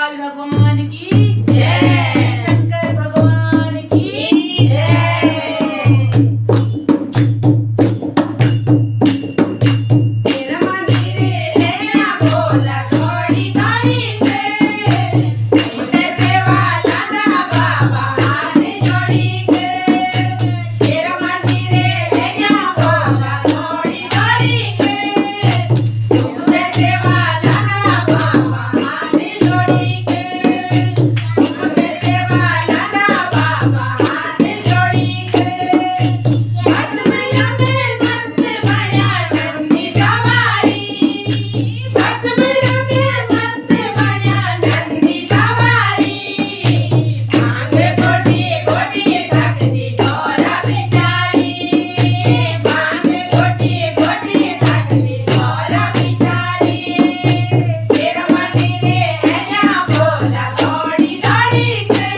लाल भगवान की जय, शंकर भगवान की जय। तेरा मंदिर है ना बोला थोड़ी थोड़ी से, मुझे सेवा लाना बाबा हाथ जोड़ी के। तेरा मंदिर है ना बोला थोड़ी थोड़ी से, मुझे सेवा लाना बाबा हाथ जोड़ी के। मुझे सेवा लाना बाबा हाथ जोड़ी के। मस्त में मस्त बढ़िया नंदी सवारी, मस्त में मस्त बढ़िया नंदी सवारी। भांग गोटी गोटी थकती तोरा बिचारी, भांग गोटी गोटी थकती तोरा बिचारी। तेरा मंदिर है ना बोला थोड़ी थोड़ी से,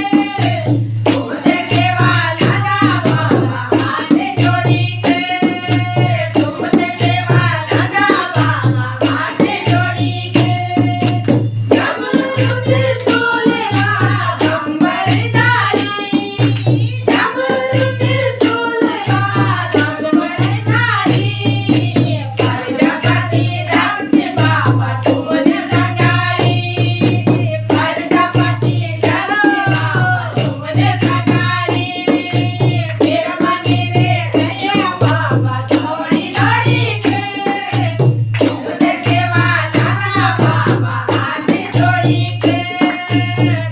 मुझे सेवा लाना बाबा हाथ जोड़ी के। मुझे सेवा लाना बाबा हाथ जोड़ी के। डमरू त्रिशूलवा गंबरधारी, डमरू त्रिशूलवा गंबरधारी। प्रजापति धर्म बाबा तुमने सगाई, प्रजापति धर्म बाबा तुमने सगाई। तेरा मंदिर है ना बाबा थोड़ी थोड़ी के, मुझे सेवा लाना बाबा हाथ जोड़ी के।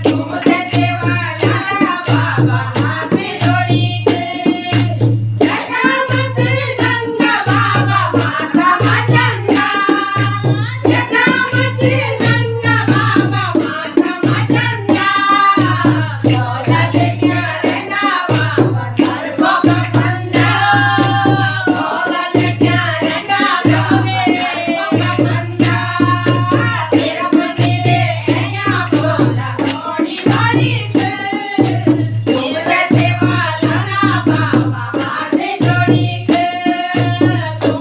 मुझे सेवा लाना बाबा हाथ जोड़ी के। जटामत गंगा बाबा माता मचंगा, जटामत गंगा बाबा माता मचंगा। बोलत क्या रहना बाबा सर्व का बंदा, बोलत क्या रहना बाबा सर्व का बंदा। तेरा मंदिर है ना बोला थोड़ी थोड़ी से, मुझे सेवा लाना बाबा हाथ जोड़ी के।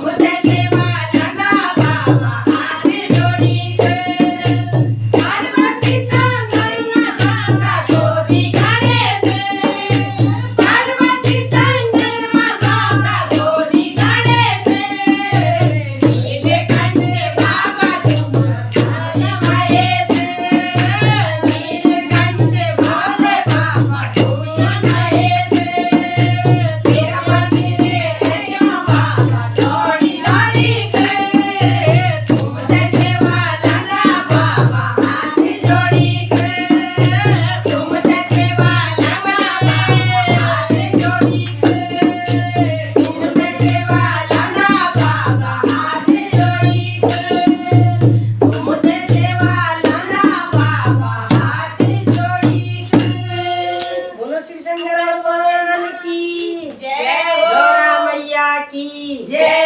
मुझे सेवा लाना बाबा हाथ जोड़ी के। पार्वती संग माता गोदी घरे से, पार्वती संग माता गोदी घरे से। नीलकंठ बाबा तुम स्थान भये से, नीलकंठ भोले बाबा तुम भये से। तेरा मंदिर है ना बाबा थोड़ी थोड़ी से, मुझे सेवा लाना बाबा हाथ जोड़ी के। मुझे सेवा लाना बाबा हाथ जोड़ी के। मुझे सेवा लाना बाबा हाथ जोड़ी के। मुझे सेवा लाना बाबा हाथ जोड़ी के। बोलो शिव शंकर भगवान की जय गौरा मैया की जय।